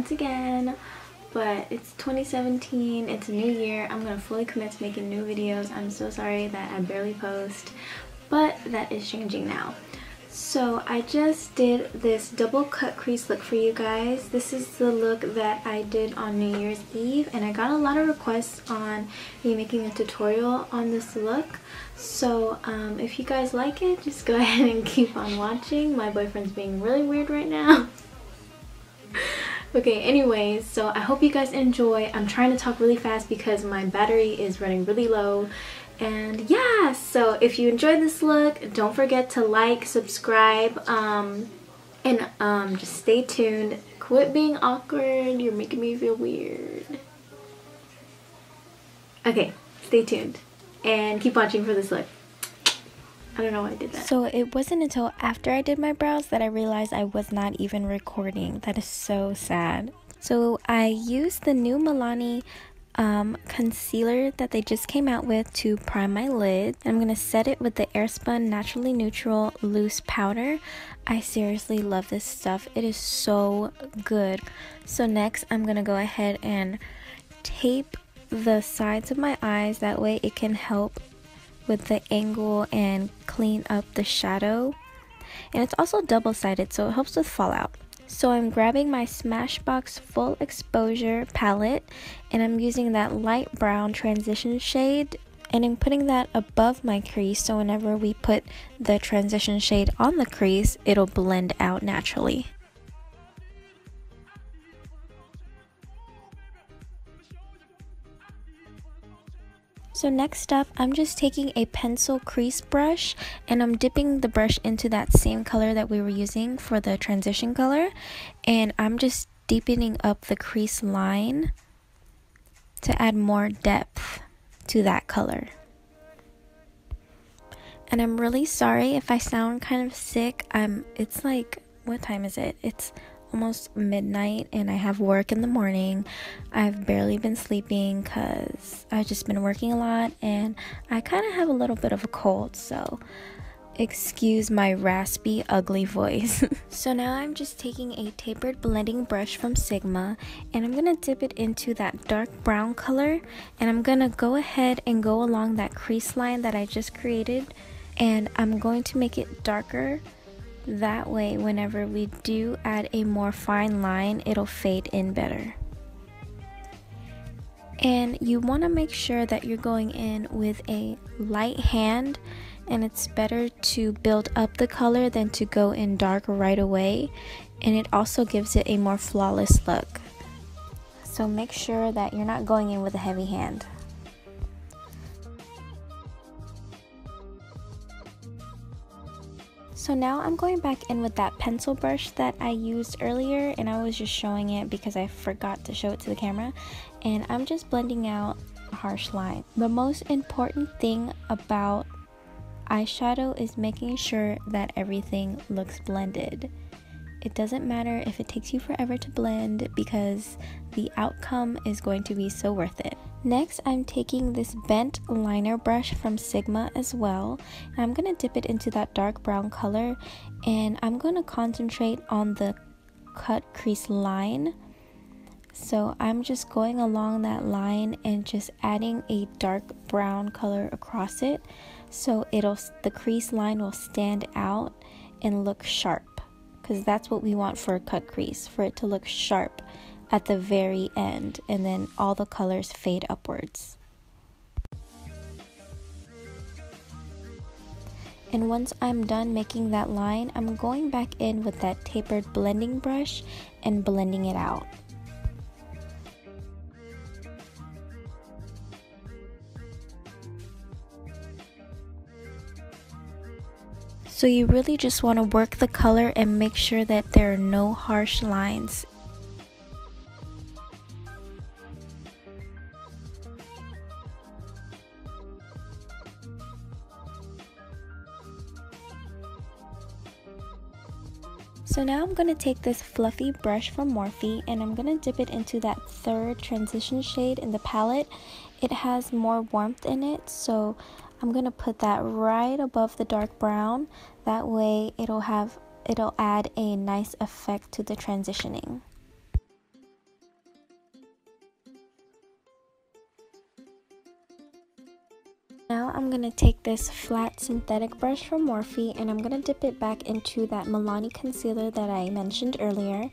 once again. But it's 2017, it's a new year. I'm gonna fully commit to making new videos. I'm so sorry that I barely post, but that is changing now. So I just did this double cut crease look for you guys. This is the look that I did on New Year's Eve, and I got a lot of requests on me making a tutorial on this look. So if you guys like it, just go ahead and keep on watching. My boyfriend's being really weird right now. Okay, anyways, so I hope you guys enjoy. I'm trying to talk really fast because my battery is running really low. And yeah, so if you enjoyed this look, don't forget to like, subscribe, and just stay tuned. Quit being awkward. You're making me feel weird. Okay, stay tuned and keep watching for this look. I don't know why I did that. So it wasn't until after I did my brows that I realized I was not even recording. That is so sad. So I used the new Milani concealer that they just came out with to prime my lid. I'm going to set it with the Airspun Naturally Neutral Loose Powder. I seriously love this stuff. It is so good. So next I'm going to go ahead and tape the sides of my eyes. That way it can help with the angle and clean up the shadow. And it's also double-sided, so it helps with fallout. So I'm grabbing my Smashbox Full Exposure palette, and I'm using that light brown transition shade, and I'm putting that above my crease, so whenever we put the transition shade on the crease, it'll blend out naturally. So next up, I'm just taking a pencil crease brush and I'm dipping the brush into that same color that we were using for the transition color, and I'm just deepening up the crease line to add more depth to that color. And I'm really sorry if I sound kind of sick. It's like, what time is it? It's almost midnight and I have work in the morning. I've barely been sleeping because I've just been working a lot and I kind of have a little bit of a cold, so excuse my raspy, ugly voice. So now I'm just taking a tapered blending brush from Sigma and I'm gonna dip it into that dark brown color, and I'm gonna go ahead and go along that crease line that I just created, and I'm going to make it darker. That way, whenever we do add a more fine line, it'll fade in better. And you want to make sure that you're going in with a light hand, and it's better to build up the color than to go in dark right away, and it also gives it a more flawless look. So make sure that you're not going in with a heavy hand. So now I'm going back in with that pencil brush that I used earlier, and I was just showing it because I forgot to show it to the camera, and I'm just blending out a harsh line. The most important thing about eyeshadow is making sure that everything looks blended. It doesn't matter if it takes you forever to blend because the outcome is going to be so worth it. Next, I'm taking this bent liner brush from Sigma as well, and I'm going to dip it into that dark brown color, and I'm going to concentrate on the cut crease line. So I'm just going along that line and just adding a dark brown color across it, so the crease line will stand out and look sharp, because that's what we want for a cut crease, for it to look sharp at the very end, and then all the colors fade upwards. And once I'm done making that line, I'm going back in with that tapered blending brush and blending it out. So you really just want to work the color and make sure that there are no harsh lines. So now I'm going to take this fluffy brush from Morphe and I'm going to dip it into that third transition shade in the palette. It has more warmth in it, so I'm going to put that right above the dark brown. That way it'll add a nice effect to the transitioning. Now I'm going to take this flat synthetic brush from Morphe and I'm going to dip it back into that Milani concealer that I mentioned earlier.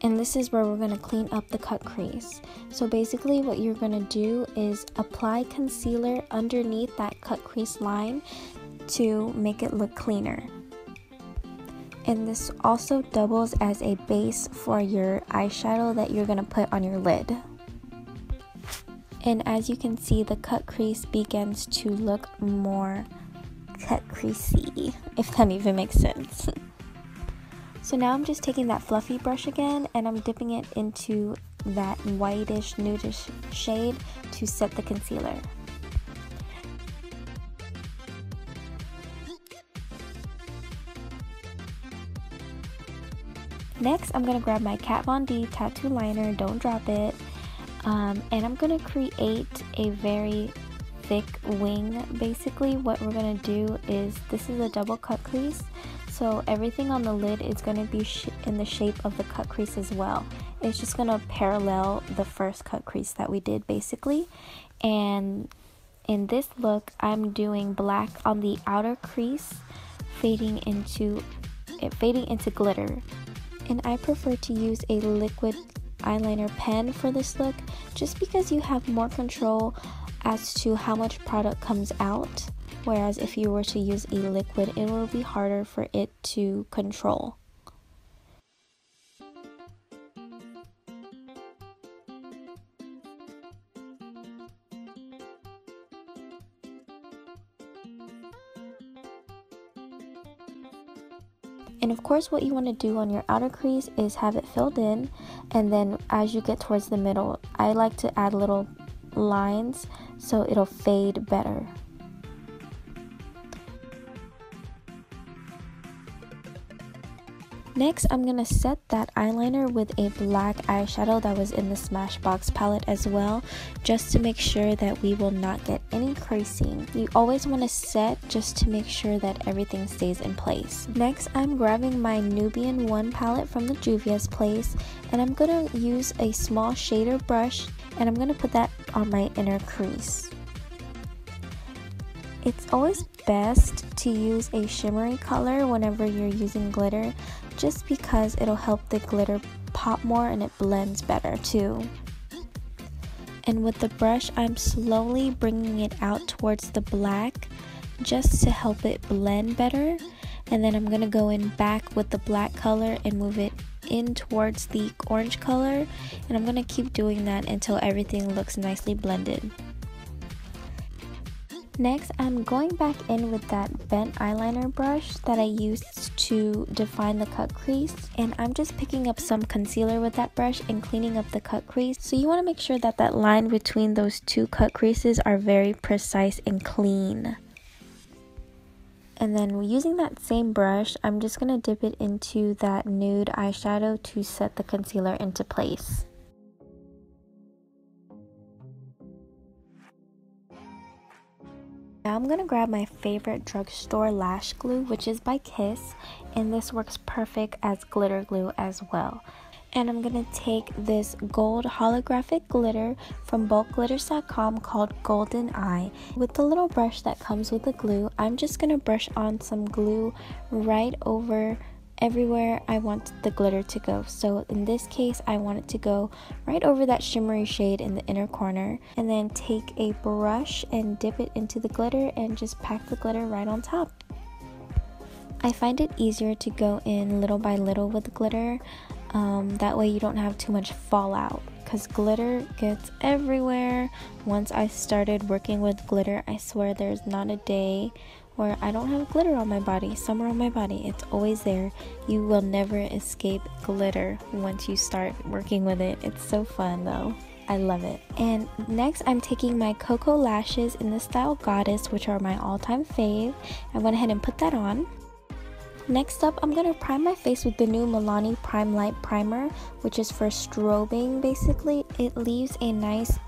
And this is where we're going to clean up the cut crease. So basically what you're going to do is apply concealer underneath that cut crease line to make it look cleaner. And this also doubles as a base for your eyeshadow that you're going to put on your lid. And as you can see, the cut crease begins to look more cut creasy, if that even makes sense. So now I'm just taking that fluffy brush again and I'm dipping it into that whitish nudish shade to set the concealer. Next, I'm going to grab my Kat Von D tattoo liner, don't drop it. And I'm going to create a very thick wing. Basically what we're going to do is, this is a double cut crease, so everything on the lid is going to be in the shape of the cut crease as well. It's just going to parallel the first cut crease that we did basically. And in this look I'm doing black on the outer crease, fading into glitter. And I prefer to use a liquid eyeliner pen for this look, just because you have more control as to how much product comes out, whereas if you were to use a liquid it will be harder for it to control. And of course what you want to do on your outer crease is have it filled in, and then as you get towards the middle, I like to add little lines so it'll fade better. Next, I'm going to set that eyeliner with a black eyeshadow that was in the Smashbox palette as well, just to make sure that we will not get any creasing. You always want to set just to make sure that everything stays in place. Next, I'm grabbing my Nubian 1 palette from the Juvia's place, and I'm going to use a small shader brush, and I'm going to put that on my inner crease. It's always best to use a shimmery color whenever you're using glitter, just because it'll help the glitter pop more and it blends better too. And with the brush, I'm slowly bringing it out towards the black just to help it blend better. And then I'm going to go in back with the black color and move it in towards the orange color. And I'm going to keep doing that until everything looks nicely blended. Next, I'm going back in with that bent eyeliner brush that I used to define the cut crease, and I'm just picking up some concealer with that brush and cleaning up the cut crease. So you want to make sure that that line between those two cut creases are very precise and clean. And then using that same brush, I'm just going to dip it into that nude eyeshadow to set the concealer into place. Now I'm going to grab my favorite drugstore lash glue, which is by Kiss, and this works perfect as glitter glue as well. And I'm going to take this gold holographic glitter from BulkGlitters.com called GoldenEye. With the little brush that comes with the glue, I'm just going to brush on some glue right over everywhere I want the glitter to go. So in this case, I want it to go right over that shimmery shade in the inner corner, and then take a brush and dip it into the glitter and just pack the glitter right on top. I find it easier to go in little by little with glitter, that way you don't have too much fallout, because glitter gets everywhere. Once I started working with glitter, I swear there's not a day where I don't have glitter on my body. Somewhere on my body, it's always there. You will never escape glitter once you start working with it. It's so fun though. I love it. And next, I'm taking my Koko lashes in the style Goddess, which are my all-time fave. I went ahead and put that on. Next up, I'm going to prime my face with the new Milani Prime Light Primer, which is for strobing basically. It leaves a nice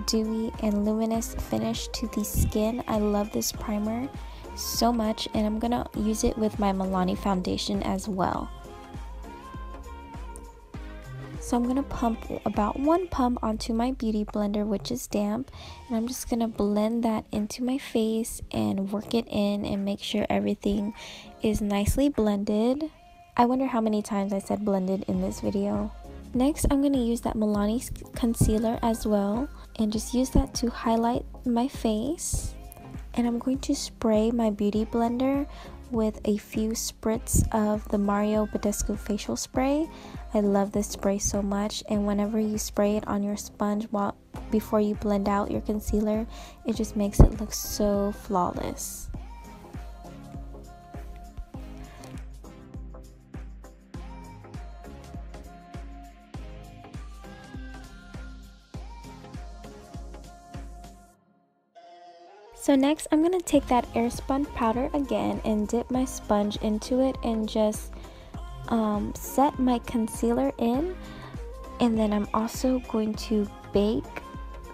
dewy and luminous finish to the skin. I love this primer so much, and I'm gonna use it with my Milani foundation as well. So So I'm gonna pump about 1 pump onto my beauty blender, which is damp, and I'm just gonna blend that into my face and work it in and make sure everything is nicely blended. I wonder how many times I said blended in this video. Next, I'm gonna use that Milani concealer as well and just use that to highlight my face. And I'm going to spray my beauty blender with a few spritz of the Badescu facial spray. I love this spray so much, and whenever you spray it on your sponge before you blend out your concealer, it just makes it look so flawless. So next, I'm going to take that Airspun powder again and dip my sponge into it and just set my concealer in. And then I'm also going to bake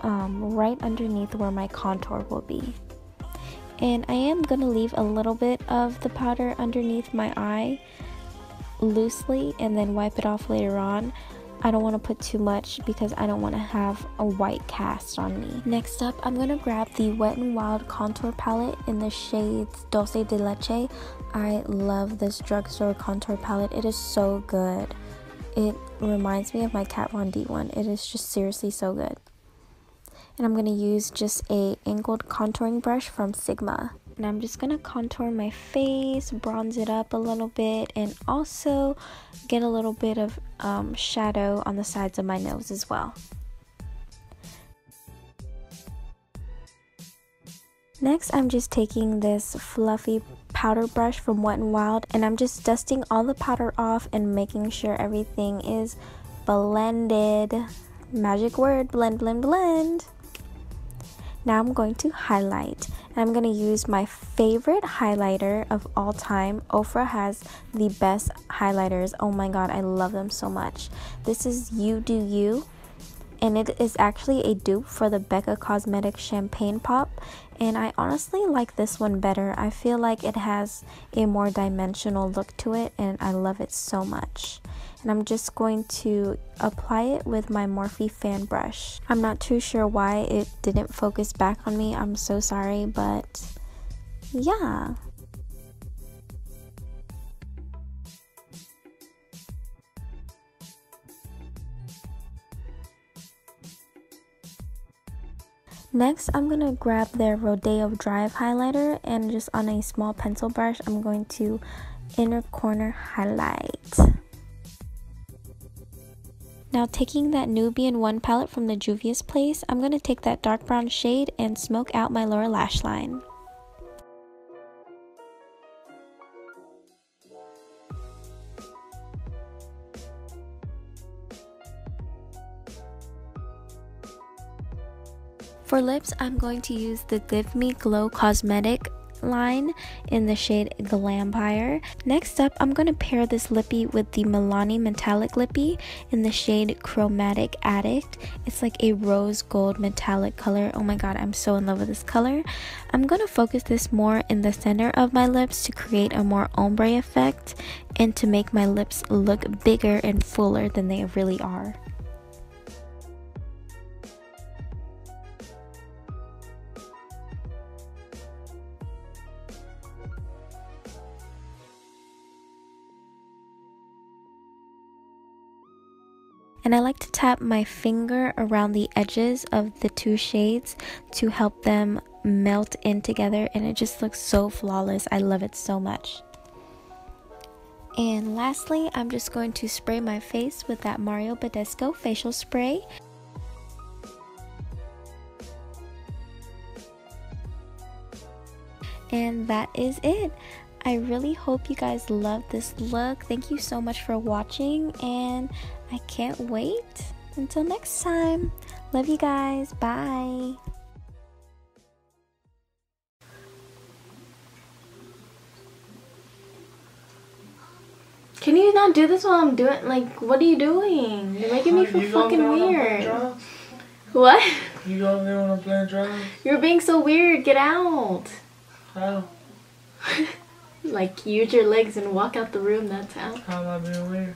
right underneath where my contour will be. And I am going to leave a little bit of the powder underneath my eye loosely and then wipe it off later on. I don't want to put too much because I don't want to have a white cast on me. Next up, I'm going to grab the Wet n Wild contour palette in the shades Dulce de Leche. I love this drugstore contour palette. It is so good. It reminds me of my Kat Von D one. It is just seriously so good. And I'm going to use just a angled contouring brush from Sigma. And I'm just going to contour my face, bronze it up a little bit, and also get a little bit of shadow on the sides of my nose as well. Next, I'm just taking this fluffy powder brush from Wet n Wild, and I'm just dusting all the powder off and making sure everything is blended. Magic word, blend, blend, blend. Now I'm going to highlight. I'm going to use my favorite highlighter of all time. Ofra has the best highlighters. Oh my god, I love them so much. This is You Do You, and it is actually a dupe for the Becca Cosmetics Champagne Pop, and I honestly like this one better. I feel like it has a more dimensional look to it, and I love it so much. And I'm just going to apply it with my Morphe fan brush. I'm not too sure why it didn't focus back on me. I'm so sorry, but yeah. Next, I'm going to grab their Rodeo Drive highlighter, and just on a small pencil brush, I'm going to inner corner highlight. Now, taking that Nubian 1 palette from the Juvia's place, I'm going to take that dark brown shade and smoke out my lower lash line. For lips, I'm going to use the Give Me Glow Cosmetic line in the shade Glampire. Next up, I'm going to pair this lippy with the Milani Metallic Lippy in the shade Chromattic Addict. It's like a rose gold metallic color. Oh my god, I'm so in love with this color. I'm going to focus this more in the center of my lips to create a more ombre effect and to make my lips look bigger and fuller than they really are. And I like to tap my finger around the edges of the two shades to help them melt in together, and it just looks so flawless. I love it so much. And lastly, I'm just going to spray my face with that Badescu facial spray. And that is it. I really hope you guys love this look. Thank you so much for watching, and I can't wait until next time. Love you guys. Bye. Can you not do this while I'm doing, like, what are you doing? You're making me feel fucking weird. What? You go over there when I'm playing drums? You're being so weird. Get out. How? Like, use your legs and walk out the room. That's how. How am I being weird?